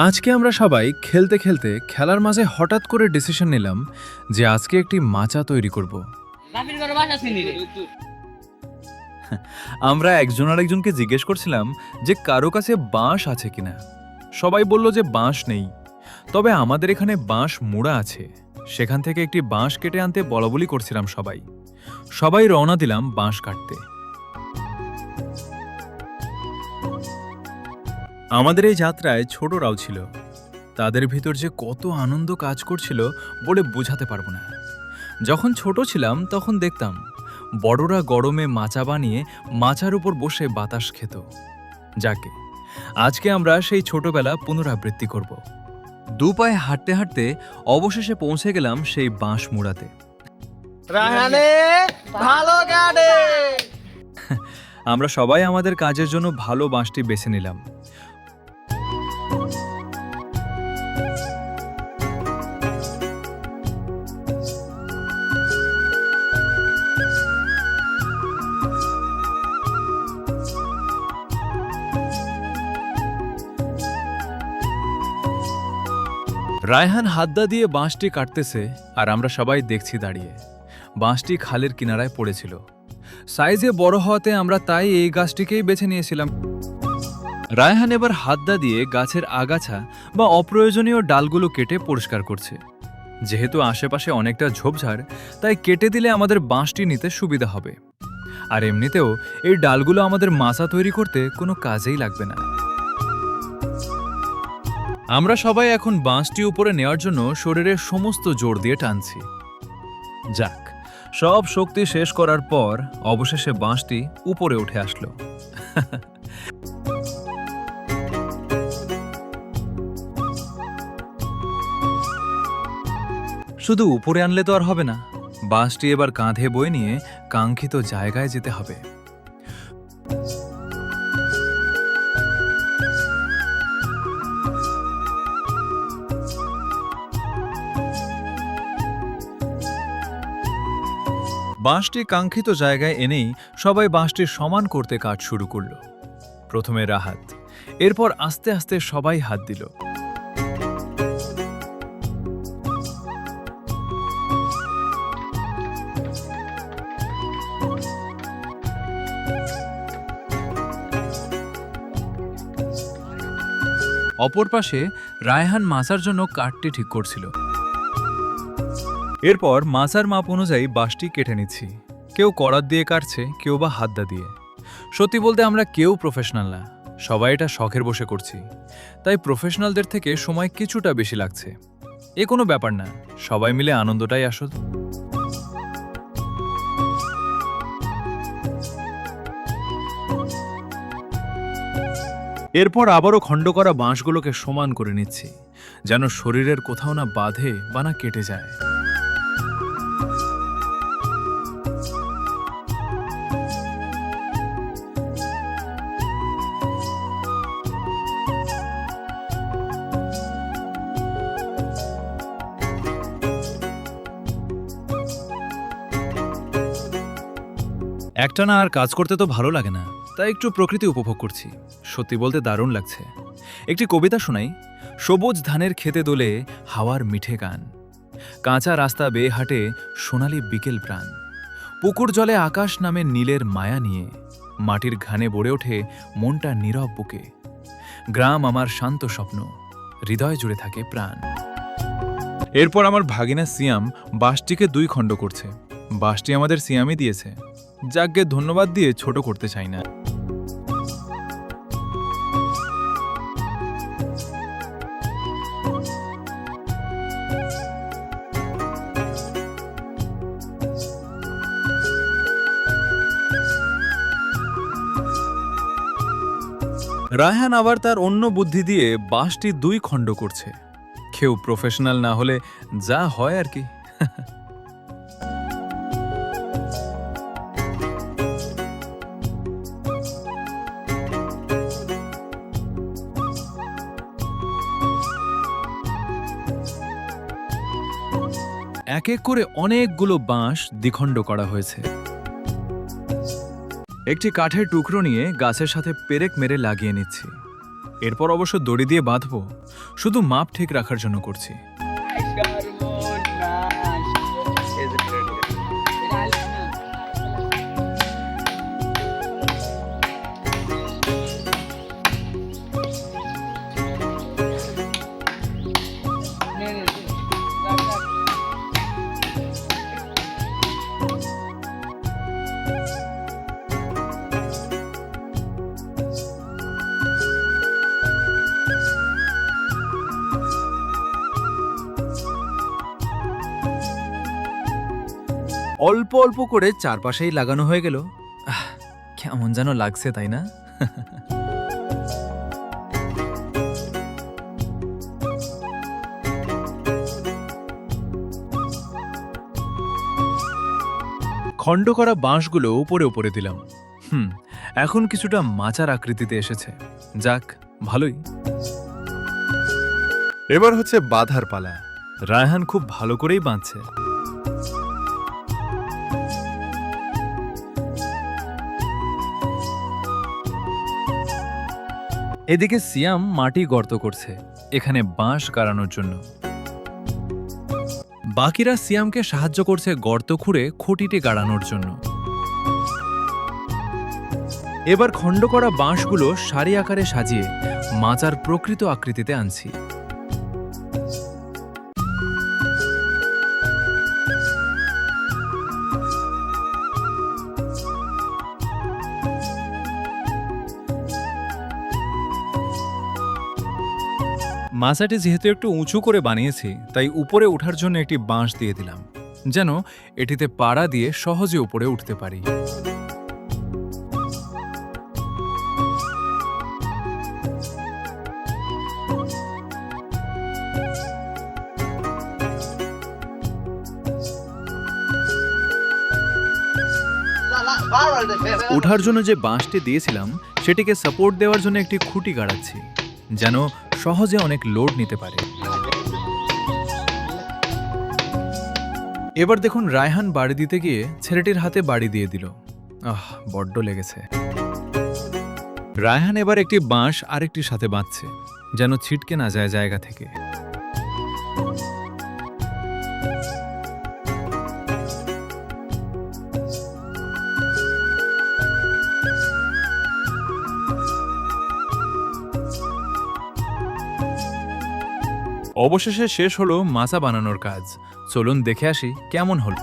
আজকে আমরা সবাই খেলতে খেলতে খেলার মাঝে হঠাৎ করে ডিসিশন নিলাম যে আজকে একটি মাচা তৈরি করব। আমরা একজন আরেকজনকে জিজ্ঞেস করছিলাম যে কারো কাছে বাঁশ আছে কিনা। সবাই বলল যে বাঁশ নেই, তবে আমাদের এখানে বাঁশ মুড়া আছে। সেখান থেকে একটি বাঁশ কেটে আনতে বলাবলি করছিলাম সবাই। সবাই রওনা দিলাম বাঁশ কাটতে। আমাদের এই যাত্রায় ছোটরাও ছিল। তাদের ভিতর যে কত আনন্দ কাজ করছিল বলে বোঝাতে পারবো না। যখন ছোট ছিলাম তখন দেখতাম বড়রা গরমে মাচা বানিয়ে মাচার উপর বসে বাতাস খেত। যাকে আজকে আমরা সেই ছোটবেলা পুনরাবৃত্তি করব। দু পায়ে হাঁটতে হাঁটতে অবশেষে পৌঁছে গেলাম সেই বাঁশ মুড়াতে। আমরা সবাই আমাদের কাজের জন্য ভালো বাঁশটি বেছে নিলাম। রায়হান হাতদা দিয়ে বাঁশটি কাটতেছে আর আমরা সবাই দেখছি দাঁড়িয়ে। বাঁশটি খালের কিনারায় পড়েছিল। সাইজে বড় হওয়াতে আমরা তাই এই গাছটিকেই বেছে নিয়েছিলাম। রায়হান এবার হাতদা দিয়ে গাছের আগাছা বা অপ্রয়োজনীয় ডালগুলো কেটে পরিষ্কার করছে। যেহেতু আশেপাশে অনেকটা ঝোপঝাড়, তাই কেটে দিলে আমাদের বাঁশটি নিতে সুবিধা হবে। আর এমনিতেও এই ডালগুলো আমাদের মাচা তৈরি করতে কোনো কাজেই লাগবে না। আমরা সবাই এখন বাঁশটি উপরে নেওয়ার জন্য শরীরের সমস্ত জোর দিয়ে টানছি। যাক, সব শক্তি শেষ করার পর অবশেষে বাঁশটি উপরে উঠে আসলো। শুধু উপরে আনলে তো আর হবে না, বাঁশটি এবার কাঁধে বয়ে নিয়ে কাঙ্ক্ষিত জায়গায় যেতে হবে। বাঁশটি কাঙ্ক্ষিত জায়গায় এনেই সবাই বাঁশটি সমান করতে কাজ শুরু করল। প্রথমে রাহাত, এরপর আস্তে আস্তে সবাই হাত দিল। অপর পাশে রায়হান মাচার জন্য কাঠটি ঠিক করছিল। এরপর মাচার মাপ অনুযায়ী বাঁশটি কেটে নিচ্ছি। কেউ করাত দিয়ে কাটছে, কেউ বা হাতদা দিয়ে। সত্যি বলতে আমরা কেউ প্রফেশনাল না, সবাই এটা শখের বসে করছি। তাই প্রফেশনালদের থেকে সময় কিছুটা বেশি লাগছে। এ কোনো ব্যাপার না, সবাই মিলে আনন্দটাই আসল। এরপর আবারও খণ্ড করা বাঁশগুলোকে সমান করে নিচ্ছি, যেন শরীরের কোথাও না বাঁধে বা না কেটে যায়। একটানা আর কাজ করতে তো ভালো লাগে না, তাই একটু প্রকৃতি উপভোগ করছি। সত্যি বলতে দারুণ লাগছে। একটি কবিতা শোনাই। সবুজ ধানের খেতে দোলে হাওয়ার মিঠে গান, কাঁচা রাস্তা বেয়ে হাঁটে সোনালি বিকেল প্রাণ, পুকুর জলে আকাশ নামে নীলের মায়া নিয়ে, মাটির ঘানে বড়ে ওঠে মনটা নীরব বুকে, গ্রাম আমার শান্ত স্বপ্ন, হৃদয় জুড়ে থাকে প্রাণ। এরপর আমার ভাগিনা সিয়াম বাঁশটিকে 2 খণ্ড করছে। বাঁশটি আমাদের সিয়ামই দিয়েছে, যাকে ধন্যবাদ দিয়ে ছোট করতে চাই না। রায়হান আবার তার অন্য বুদ্ধি দিয়ে বাঁশটি 2 খণ্ড করছে। কেউ প্রফেশনাল না হলে যা হয় আর কি। এক এক করে অনেকগুলো বাঁশ দ্বিখণ্ড করা হয়েছে। একটি কাঠের টুকরো নিয়ে গাছের সাথে পেরেক মেরে লাগিয়ে নিচ্ছি। এরপর অবশ্য দড়ি দিয়ে বাঁধব। শুধু মাপ ঠিক রাখার জন্য করছি। অল্প অল্প করে চারপাশেই লাগানো হয়ে গেল। কেমন যেন লাগছে, তাই না? খণ্ড করা বাঁশগুলো উপরে উপরে দিলাম। এখন কিছুটা মাচার আকৃতিতে এসেছে। যাক, ভালোই। এবার হচ্ছে বাঁধার পালা। রায়হান খুব ভালো করেই বাঁধছে। এদিকে সিয়াম মাটি গর্ত করছে এখানে বাঁশ গাড়ানোর জন্য। বাকিরা সিয়ামকে সাহায্য করছে গর্ত খুঁড়ে খুঁটিটি গাড়ানোর জন্য। এবার খণ্ড করা বাঁশগুলো সারি আকারে সাজিয়ে মাচার প্রকৃত আকৃতিতে আনছি। মাচাটি যেহেতু একটু উঁচু করে বানিয়েছি, তাই উপরে ওঠার জন্য একটি বাঁশ দিয়ে দিলাম, যেন এটিতে পাড়া দিয়ে সহজে উপরে উঠতে পারি। ওঠার জন্য যে বাঁশটি দিয়েছিলাম সেটিকে সাপোর্ট দেওয়ার জন্য একটি খুঁটি গাড়াচ্ছি, যেন সহজে অনেক লোড নিতে পারে। এবার দেখুন রায়হান বাড়ি দিতে গিয়ে ছেলেটির হাতে বাড়ি দিয়ে দিল। বড্ড লেগেছে। রায়হান এবার একটি বাঁশ আরেকটির সাথে বাঁধছে, যেন ছিটকে না যায় জায়গা থেকে। অবশেষে শেষ হলো মাচা বানানোর কাজ। চলুন দেখে আসি কেমন হলো।